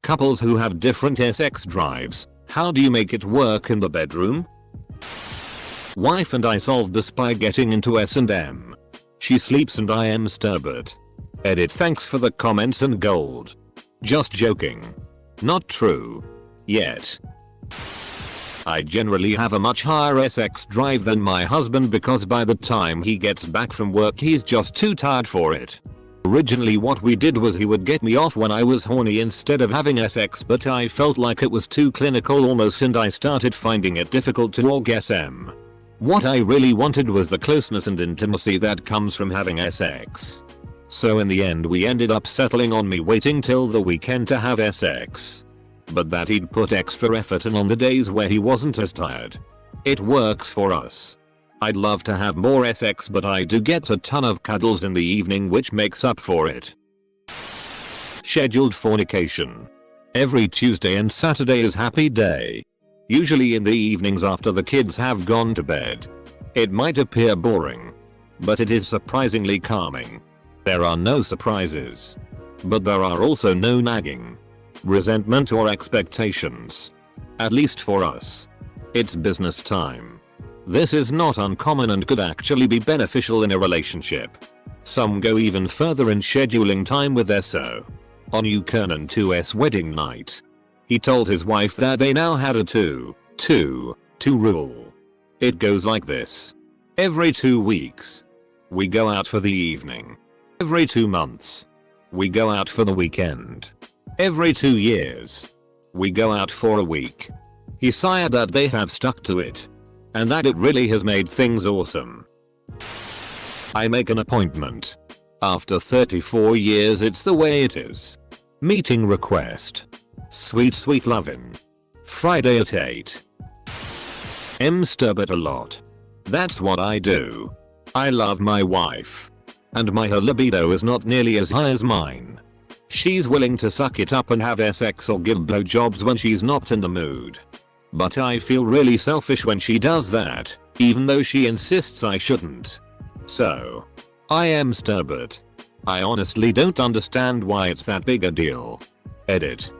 Couples who have different sex drives, how do you make it work in the bedroom? Wife and I solved this by getting into S&M. She sleeps and I am Sturbert. Edit. Thanks for the comments and gold. Just joking. Not true. Yet. I generally have a much higher sex drive than my husband because by the time he gets back from work he's just too tired for it. Originally what we did was he would get me off when I was horny instead of having sex, but I felt like it was too clinical almost and I started finding it difficult to orgasm. What I really wanted was the closeness and intimacy that comes from having sex. So in the end we ended up settling on me waiting till the weekend to have sex. But that he'd put extra effort in on the days where he wasn't as tired. It works for us. I'd love to have more sex, but I do get a ton of cuddles in the evening which makes up for it. Scheduled fornication. Every Tuesday and Saturday is happy day. Usually in the evenings after the kids have gone to bed. It might appear boring, but it is surprisingly calming. There are no surprises. But there are also no nagging, resentment or expectations. At least for us. It's business time. This is not uncommon and could actually be beneficial in a relationship. Some go even further in scheduling time with their so. On Ukernan 2's wedding night, he told his wife that they now had a 2 rule. It goes like this. Every 2 weeks, we go out for the evening. Every 2 months, we go out for the weekend. Every 2 years, we go out for a week. He sighed that they have stuck to it. And that it really has made things awesome. I make an appointment. After 34 years it's the way it is. Meeting request. Sweet lovin'. Friday at 8. Sturbert a lot. That's what I do. I love my wife. And her libido is not nearly as high as mine. She's willing to suck it up and have sex or give blowjobs when she's not in the mood. But I feel really selfish when she does that, even though she insists I shouldn't. So, I am Sturbert. I honestly don't understand why it's that big a deal. Edit.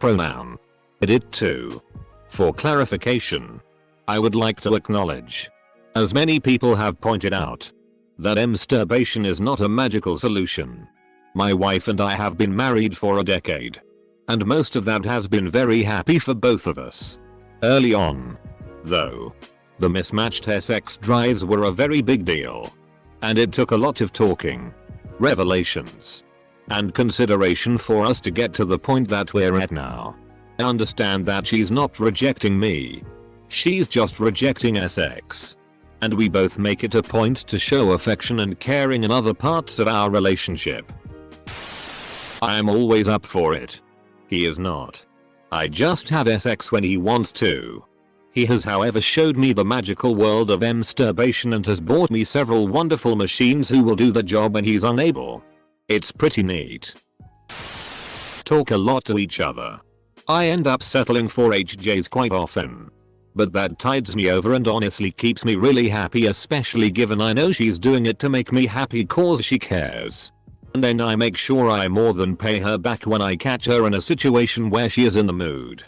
Pronoun. Edit 2. For clarification, I would like to acknowledge, as many people have pointed out, that masturbation is not a magical solution. My wife and I have been married for a decade. And most of that has been very happy for both of us. Early on, though, the mismatched sex drives were a very big deal. And it took a lot of talking, revelations, and consideration for us to get to the point that we're at now. I understand that she's not rejecting me. She's just rejecting sex. And we both make it a point to show affection and caring in other parts of our relationship. I am always up for it. He is not. I just have sex when he wants to. He has however showed me the magical world of masturbation and has bought me several wonderful machines who will do the job when he's unable. It's pretty neat. Talk a lot to each other. I end up settling for HJs quite often. But that tides me over and honestly keeps me really happy, especially given I know she's doing it to make me happy cause she cares. And then I make sure I more than pay her back when I catch her in a situation where she is in the mood.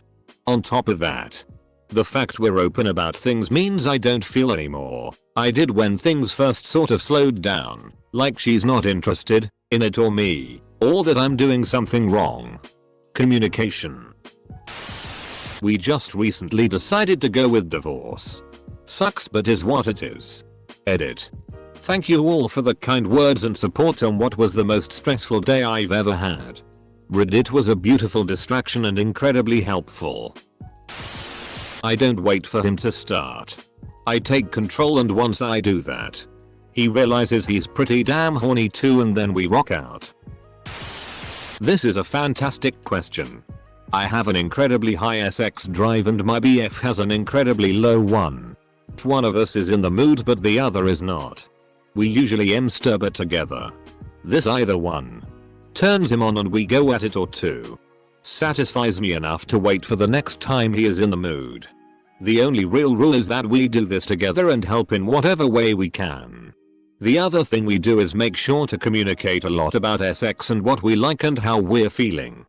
On top of that, the fact we're open about things means I don't feel anymore I did when things first sort of slowed down, like she's not interested in it or me, or that I'm doing something wrong. Communication. We just recently decided to go with divorce. Sucks but is what it is. Edit. Thank you all for the kind words and support on what was the most stressful day I've ever had. Reddit was a beautiful distraction and incredibly helpful. I don't wait for him to start. I take control, and once I do that, he realizes he's pretty damn horny too, and then we rock out. This is a fantastic question. I have an incredibly high sex drive and my BF has an incredibly low one. One of us is in the mood but the other is not. We usually masturb together. This either one turns him on and we go at it, or two satisfies me enough to wait for the next time he is in the mood. The only real rule is that we do this together and help in whatever way we can. The other thing we do is make sure to communicate a lot about sex and what we like and how we're feeling.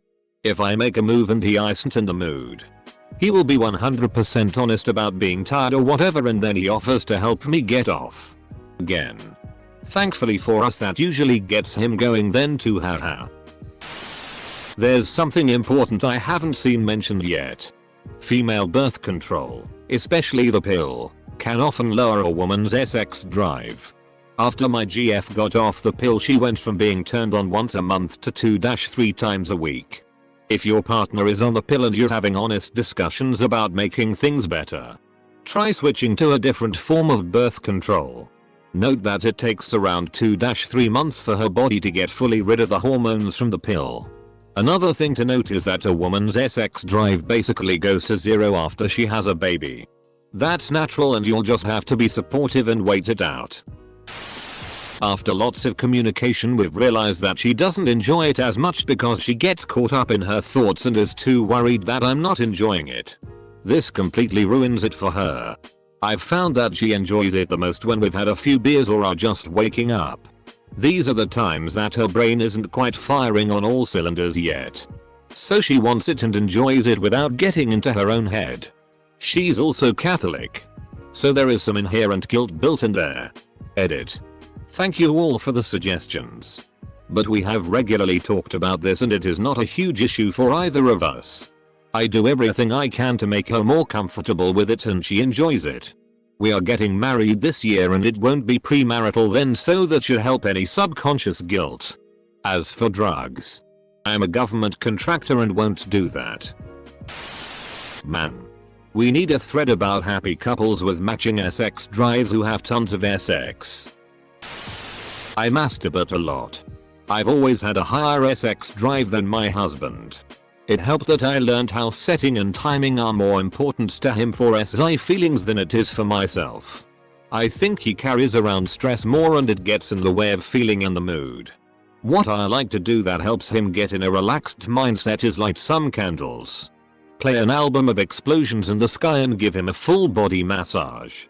If I make a move and he isn't in the mood, he will be 100% honest about being tired or whatever, and then he offers to help me get off. Again. Thankfully for us that usually gets him going then too, haha. There's something important I haven't seen mentioned yet. Female birth control, especially the pill, can often lower a woman's sex drive. After my GF got off the pill, she went from being turned on once a month to 2-3 times a week. If your partner is on the pill and you're having honest discussions about making things better, try switching to a different form of birth control. Note that it takes around 2-3 months for her body to get fully rid of the hormones from the pill. Another thing to note is that a woman's sex drive basically goes to zero after she has a baby. That's natural and you'll just have to be supportive and wait it out. After lots of communication, we've realized that she doesn't enjoy it as much because she gets caught up in her thoughts and is too worried that I'm not enjoying it. This completely ruins it for her. I've found that she enjoys it the most when we've had a few beers or are just waking up. These are the times that her brain isn't quite firing on all cylinders yet. So she wants it and enjoys it without getting into her own head. She's also Catholic, so there is some inherent guilt built in there. Edit. Thank you all for the suggestions. But we have regularly talked about this and it is not a huge issue for either of us. I do everything I can to make her more comfortable with it and she enjoys it. We are getting married this year and it won't be premarital then, so that should help any subconscious guilt. As for drugs, I'm a government contractor and won't do that. Man. We need a thread about happy couples with matching sex drives who have tons of sex. I masturbate a lot. I've always had a higher sex drive than my husband. It helped that I learned how setting and timing are more important to him for SI feelings than it is for myself. I think he carries around stress more and it gets in the way of feeling in the mood. What I like to do that helps him get in a relaxed mindset is light some candles, play an album of Explosions in the Sky and give him a full body massage.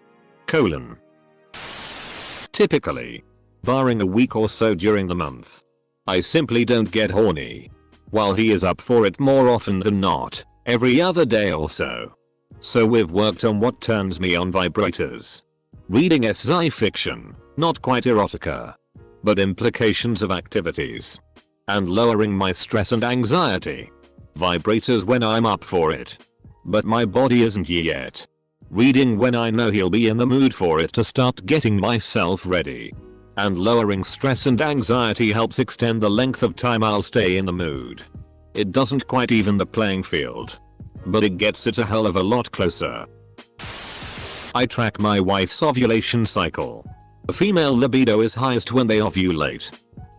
Typically, barring a week or so during the month, I simply don't get horny. While he is up for it more often than not, every other day or so. So we've worked on what turns me on: vibrators, reading sci fiction, not quite erotica, but implications of activities, and lowering my stress and anxiety. Vibrators when I'm up for it, but my body isn't yet. Reading when I know he'll be in the mood for it to start getting myself ready. And lowering stress and anxiety helps extend the length of time I'll stay in the mood. It doesn't quite even the playing field, but it gets it a hell of a lot closer. I track my wife's ovulation cycle. The female libido is highest when they ovulate.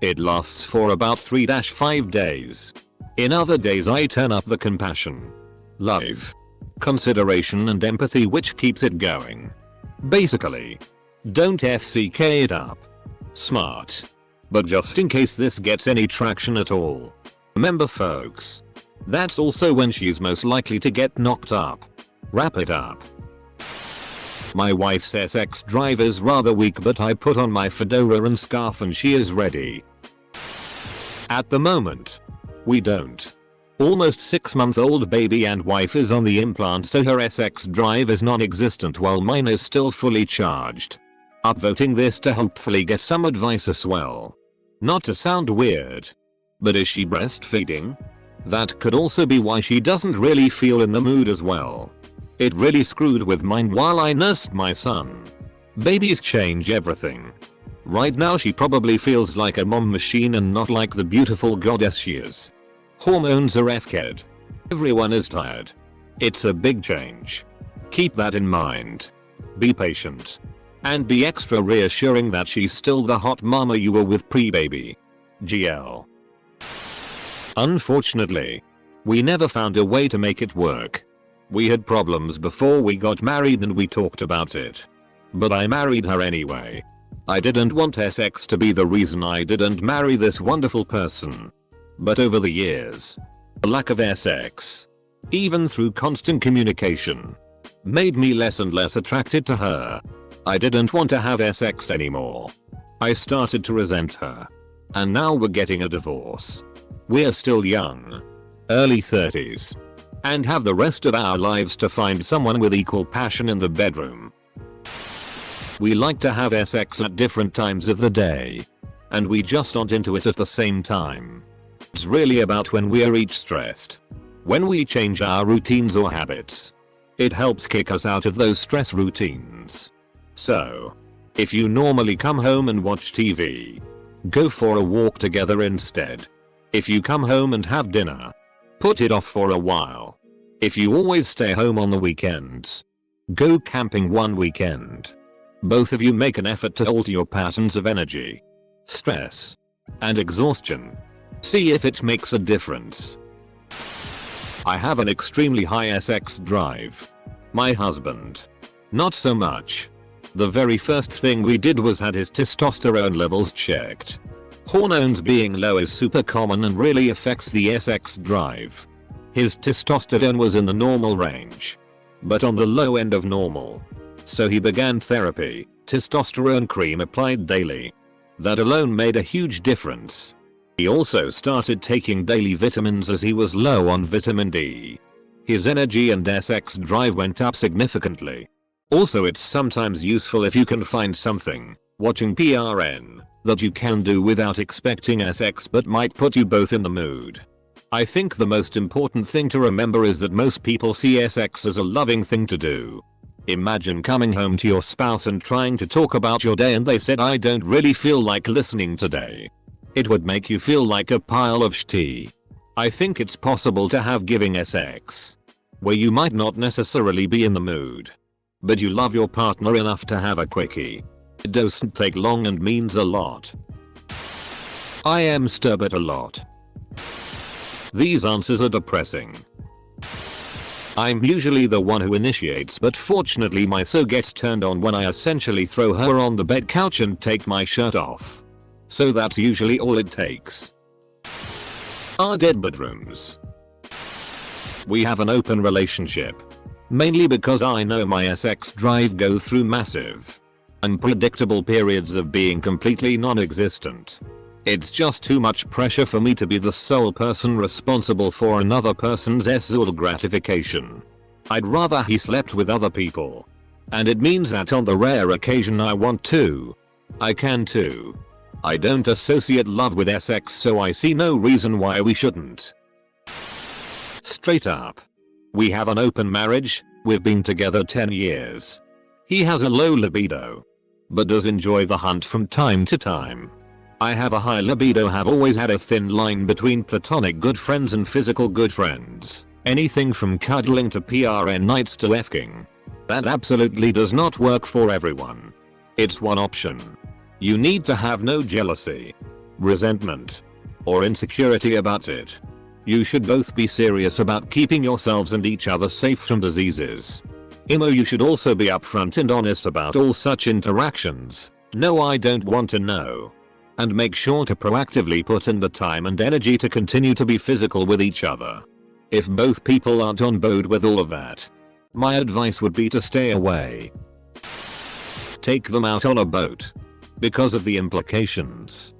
It lasts for about 3-5 days. In other days I turn up the compassion, love, consideration and empathy which keeps it going. Basically, don't FCK it up. Smart. But just in case this gets any traction at all, remember folks, that's also when she's most likely to get knocked up. Wrap it up. My wife's sex drive is rather weak, but I put on my fedora and scarf and she is ready. At the moment, we don't. Almost 6-month-old baby and wife is on the implant, so her sex drive is non-existent while mine is still fully charged. Upvoting this to hopefully get some advice as well. Not to sound weird, but is she breastfeeding? That could also be why she doesn't really feel in the mood as well. It really screwed with mine while I nursed my son. Babies change everything. Right now she probably feels like a mom machine and not like the beautiful goddess she is. Hormones are FK'd. Everyone is tired. It's a big change. Keep that in mind. Be patient. And be extra reassuring that she's still the hot mama you were with pre-baby. GL. Unfortunately, we never found a way to make it work. We had problems before we got married and we talked about it. But I married her anyway. I didn't want sex to be the reason I didn't marry this wonderful person. But over the years, the lack of sex, even through constant communication, made me less and less attracted to her. I didn't want to have sex anymore. I started to resent her. And now we're getting a divorce. We're still young. early 30s, and have the rest of our lives to find someone with equal passion in the bedroom. We like to have sex at different times of the day, and we just aren't into it at the same time. It's really about when we are each stressed. When we change our routines or habits, it helps kick us out of those stress routines. So, if you normally come home and watch TV, go for a walk together instead. If you come home and have dinner, put it off for a while. If you always stay home on the weekends, go camping one weekend. Both of you make an effort to alter your patterns of energy, stress, and exhaustion. See if it makes a difference. I have an extremely high sex drive. My husband, not so much. The very first thing we did was had his testosterone levels checked. Hormones being low is super common and really affects the sex drive. His testosterone was in the normal range, but on the low end of normal. So he began therapy, testosterone cream applied daily. That alone made a huge difference. He also started taking daily vitamins as he was low on vitamin D. His energy and sex drive went up significantly. Also, it's sometimes useful if you can find something, watching PRN, that you can do without expecting sex but might put you both in the mood. I think the most important thing to remember is that most people see sex as a loving thing to do. Imagine coming home to your spouse and trying to talk about your day and they said, "I don't really feel like listening today." It would make you feel like a pile of shit. I think it's possible to have giving sex, where you might not necessarily be in the mood, but you love your partner enough to have a quickie. It doesn't take long and means a lot. I am stubborn a lot. These answers are depressing. I'm usually the one who initiates, but fortunately my so gets turned on when I essentially throw her on the bed couch and take my shirt off. So that's usually all it takes. Our dead bedrooms. We have an open relationship. Mainly because I know my sex drive goes through massive, unpredictable periods of being completely non-existent. It's just too much pressure for me to be the sole person responsible for another person's sexual gratification. I'd rather he slept with other people. And it means that on the rare occasion I want to, I can too. I don't associate love with sex, so I see no reason why we shouldn't. Straight up. We have an open marriage, we've been together 10 years. He has a low libido, but does enjoy the hunt from time to time. I have a high libido, have always had a thin line between platonic good friends and physical good friends. Anything from cuddling to PRN nights to efking. That absolutely does not work for everyone. It's one option. You need to have no jealousy, resentment, or insecurity about it. You should both be serious about keeping yourselves and each other safe from diseases. You should also be upfront and honest about all such interactions. No, I don't want to know. And make sure to proactively put in the time and energy to continue to be physical with each other. If both people aren't on board with all of that, my advice would be to stay away. Take them out on a boat, because of the implications.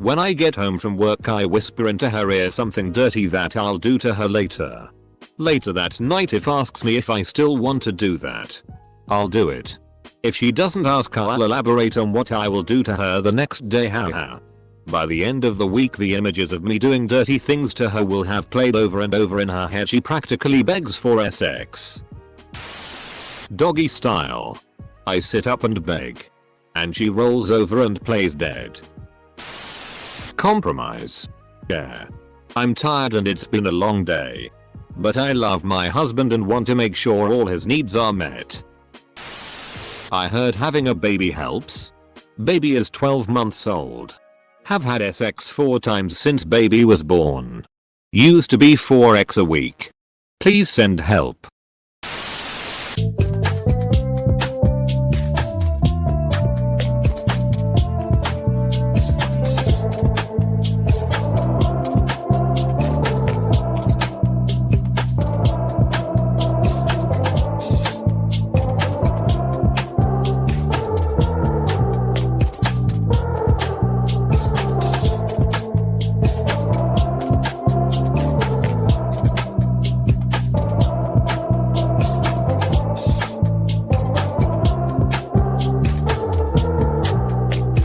When I get home from work, I whisper into her ear something dirty that I'll do to her later. Later that night, if asks me if I still want to do that, I'll do it. If she doesn't ask, I'll elaborate on what I will do to her the next day. Haha. By the end of the week, the images of me doing dirty things to her will have played over and over in her head. She practically begs for sex. Doggy style. I sit up and beg, and she rolls over and plays dead. Compromise. Yeah. I'm tired and it's been a long day, but I love my husband and want to make sure all his needs are met. I heard having a baby helps. Baby is 12 months old. Have had sex 4 times since baby was born. Used to be 4x a week. Please send help.